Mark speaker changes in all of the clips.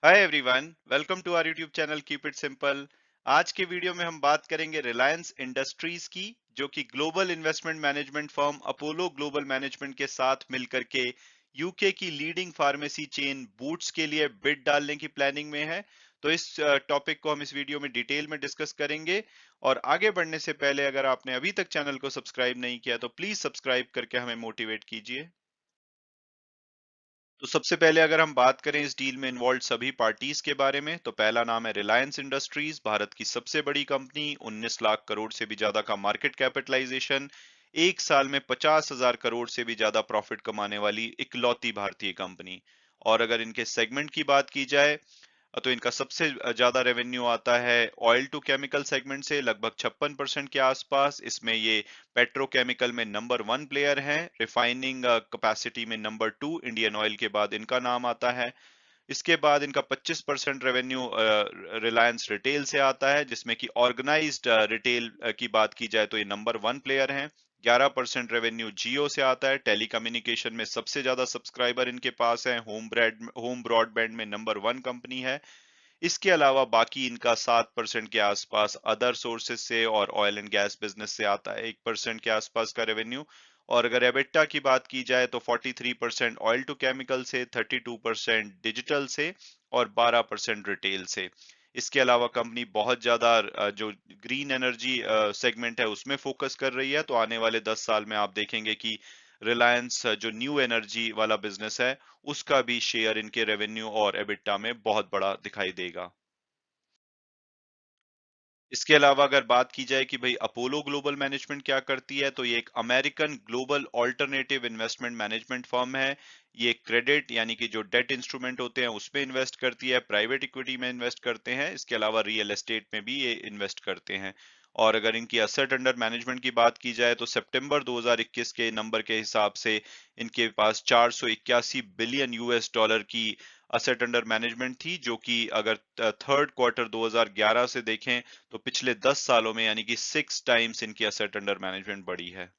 Speaker 1: Hi everyone, welcome to our YouTube channel keep it simple. आज के video में हम बात करेंगे रिलायंस इंडस्ट्रीज की, जो कि global investment management firm Apollo global management के साथ मिलकर के यूके की लीडिंग फार्मेसी चेन बूट्स के लिए बिड डालने की प्लानिंग में है। तो इस टॉपिक को हम इस वीडियो में डिटेल में डिस्कस करेंगे। और आगे बढ़ने से पहले अगर आपने अभी तक चैनल को सब्सक्राइब नहीं किया तो प्लीज सब्सक्राइब करके हमें मोटिवेट कीजिए। तो सबसे पहले अगर हम बात करें इस डील में इन्वॉल्व सभी पार्टीज के बारे में, तो पहला नाम है रिलायंस इंडस्ट्रीज, भारत की सबसे बड़ी कंपनी, 19 लाख करोड़ से भी ज्यादा का मार्केट कैपिटलाइजेशन, एक साल में 50,000 करोड़ से भी ज्यादा प्रॉफिट कमाने वाली इकलौती भारतीय कंपनी। और अगर इनके सेगमेंट की बात की जाए तो इनका सबसे ज्यादा रेवेन्यू आता है ऑयल टू केमिकल सेगमेंट से, लगभग 56% के आसपास। इसमें ये पेट्रोकेमिकल में नंबर 1 प्लेयर हैं, रिफाइनिंग कैपेसिटी में नंबर 2 इंडियन ऑयल के बाद इनका नाम आता है। इसके बाद इनका 25% रेवेन्यू रिलायंस रिटेल से आता है, जिसमें कि ऑर्गेनाइज्ड रिटेल की बात की जाए तो ये नंबर 1 प्लेयर हैं। 11% रेवेन्यू जियो से आता है, टेलीकम्युनिकेशन में सबसे ज्यादा सब्सक्राइबर इनके पास है, होम ब्रॉडबैंड में नंबर 1 कंपनी है। इसके अलावा बाकी इनका 7% के आसपास अदर सोर्सेज से और ऑयल एंड गैस बिजनेस से आता है, 1% के आसपास का रेवेन्यू। और अगर एबिटा की बात की जाए तो 43% ऑयल टू केमिकल से, 32% डिजिटल से और 12% रिटेल से। इसके अलावा कंपनी बहुत ज्यादा जो ग्रीन एनर्जी सेगमेंट है उसमें फोकस कर रही है। तो आने वाले 10 साल में आप देखेंगे कि रिलायंस जो न्यू एनर्जी वाला बिजनेस है उसका भी शेयर इनके रेवेन्यू और एबिटा में बहुत बड़ा दिखाई देगा। इसके अलावा अगर बात की जाए कि भाई अपोलो ग्लोबल मैनेजमेंट क्या करती है, तो ये एक American global alternative investment management firm है। ये क्रेडिट यानी कि जो डेट इंस्ट्रूमेंट होते हैं उसमें इन्वेस्ट करती है, प्राइवेट इक्विटी में इन्वेस्ट करते हैं, इसके अलावा रियल एस्टेट में भी ये इन्वेस्ट करते हैं। और अगर इनकी असेट अंडर मैनेजमेंट की बात की जाए तो सितंबर 2021 के नंबर के हिसाब से इनके पास 481 बिलियन यूएस डॉलर की असेट अंडर मैनेजमेंट थी, जो कि अगर थर्ड क्वार्टर 2011 से देखें तो पिछले 10 सालों में यानी कि 6 टाइम्स इनकी असेट अंडर मैनेजमेंट बढ़ी है।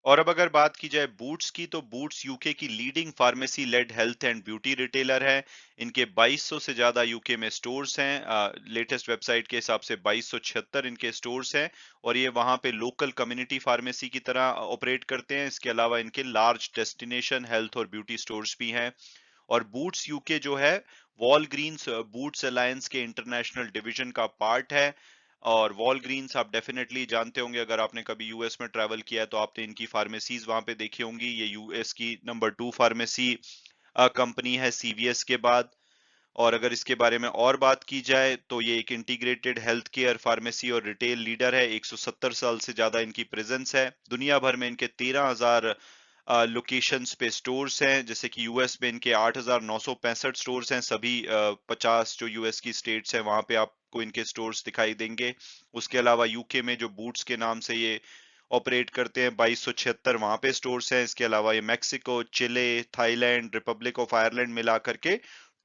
Speaker 1: और अब अगर बात की जाए बूट्स की, तो बूट्स यूके की leading pharmacy led health and beauty retailer है। इनके 2200 से ज्यादा यूके में स्टोर्स हैं, लेटेस्ट वेबसाइट के हिसाब से 2276 इनके स्टोर्स हैं। और ये वहां पे लोकल कम्युनिटी फार्मेसी की तरह ऑपरेट करते हैं। इसके अलावा इनके लार्ज डेस्टिनेशन हेल्थ और ब्यूटी स्टोर्स भी हैं। और बूट्स यूके जो है वॉलग्रीन्स बूट्स अलायंस के इंटरनेशनल डिवीजन का पार्ट है। और वॉलग्रीन्स आप डेफिनेटली जानते होंगे, अगर आपने कभी यूएस में ट्रैवल किया है तो आपने इनकी फार्मेसीज वहां पे देखी होंगी। ये यूएस की नंबर 2 फार्मेसी कंपनी है सीवीएस के बाद। और अगर इसके बारे में और बात की जाए तो ये एक इंटीग्रेटेड हेल्थ केयर फार्मेसी और रिटेल लीडर है। 170 साल से ज्यादा इनकी प्रेजेंस है। दुनिया भर में इनके 13,000 लोकेशंस पे स्टोर्स हैं, जैसे कि यूएस में इनके 8,965 स्टोर्स हैं। सभी 50 जो यूएस की स्टेट्स हैं वहां पे आपको इनके स्टोर्स दिखाई देंगे। उसके अलावा यूके में जो बूट्स के नाम से ये ऑपरेट करते हैं, 2276 वहां पे स्टोर्स हैं। इसके अलावा ये Mexico, Chile, Thailand, Republic of Ireland मिला करके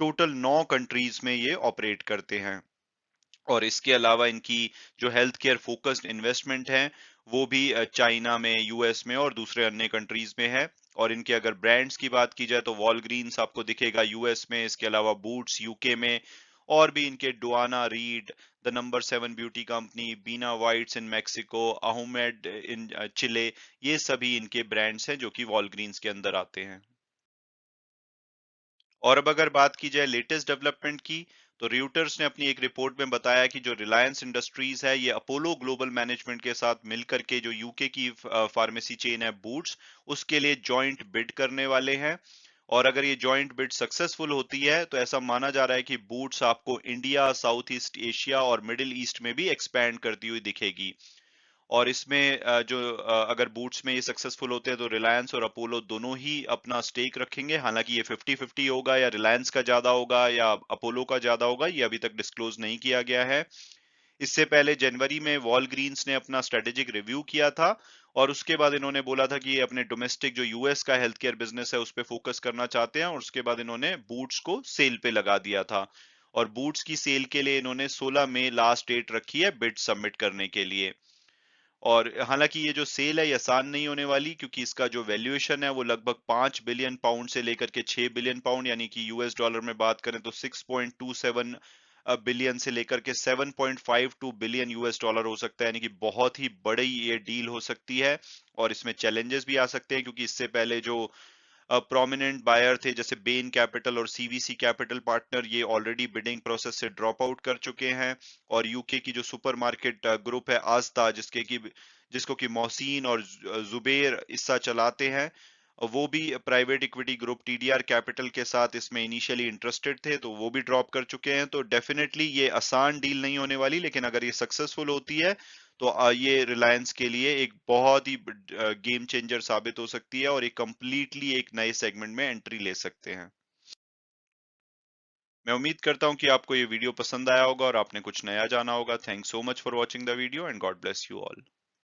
Speaker 1: टोटल 9 कंट्रीज में ये ऑपरेट करते हैं। और इसके अलावा इनकी जो हेल्थ केयर फोकस्ड इन्वेस्टमेंट है वो भी चाइना में, यूएस में और दूसरे अन्य कंट्रीज में है। और इनके अगर ब्रांड्स की बात की जाए तो वॉलग्रीन्स आपको दिखेगा यूएस में, इसके अलावा बूट्स यूके में, और भी इनके Duane Reade, the number 7 beauty company, Benavides in Mexico, Ahumada in Chile, ये सभी इनके ब्रांड्स हैं जो कि वॉलग्रीन्स के अंदर आते हैं। और अब अगर बात की जाए लेटेस्ट डेवलपमेंट की, तो रियूटर्स ने अपनी एक रिपोर्ट में बताया कि जो रिलायंस इंडस्ट्रीज है ये अपोलो ग्लोबल मैनेजमेंट के साथ मिलकर के जो यूके की फार्मेसी चेन है बूट्स, उसके लिए जॉइंट बिड करने वाले हैं। और अगर ये जॉइंट बिड सक्सेसफुल होती है तो ऐसा माना जा रहा है कि बूट्स आपको इंडिया, साउथ ईस्ट एशिया और मिडिल ईस्ट में भी एक्सपैंड करती हुई दिखेगी। और इसमें अगर बूट्स में ये सक्सेसफुल होते हैं तो रिलायंस और अपोलो दोनों ही अपना स्टेक रखेंगे। हालांकि ये 50-50 होगा, या रिलायंस का ज्यादा होगा या अपोलो का ज्यादा होगा, ये अभी तक डिस्क्लोज नहीं किया गया है। इससे पहले जनवरी में वॉलग्रीन्स ने अपना स्ट्रेटेजिक रिव्यू किया था, और उसके बाद इन्होंने बोला था कि ये अपने डोमेस्टिक जो यूएस का हेल्थ केयर बिजनेस है उस पर फोकस करना चाहते हैं। और उसके बाद इन्होंने बूट्स को सेल पे लगा दिया था। और बूट्स की सेल के लिए इन्होंने 16 मई लास्ट डेट रखी है बिड सबमिट करने के लिए। और हालांकि ये जो सेल है ये आसान नहीं होने वाली, क्योंकि इसका जो वैल्यूएशन है वो लगभग 5 बिलियन पाउंड से लेकर के 6 बिलियन पाउंड, यानी कि यूएस डॉलर में बात करें तो 6.27 बिलियन से लेकर के 7.52 बिलियन यूएस डॉलर हो सकता है, यानी कि बहुत ही बड़ी ये डील हो सकती है। और इसमें चैलेंजेस भी आ सकते हैं, क्योंकि इससे पहले जो प्रोमिनेंट बायर थे जैसे बेन कैपिटल और सीवीसी कैपिटल पार्टनर, ये ऑलरेडी बिडिंग प्रोसेस से ड्रॉप आउट कर चुके हैं। और यूके की जो सुपरमार्केट ग्रुप है आस्था, जिसको कि मोहसिन और जुबेर इस्सा चलाते हैं, वो भी private equity group TDR capital के साथ इसमें इनिशियली इंटरेस्टेड थे, तो वो भी ड्रॉप कर चुके हैं। तो डेफिनेटली ये आसान डील नहीं होने वाली, लेकिन अगर ये सक्सेसफुल होती है तो ये रिलायंस के लिए एक बहुत ही गेम चेंजर साबित हो सकती है, और एक कंप्लीटली एक नए सेगमेंट में एंट्री ले सकते हैं। मैं उम्मीद करता हूं कि आपको ये वीडियो पसंद आया होगा और आपने कुछ नया जाना होगा। Thanks so much for watching the video and God bless you all.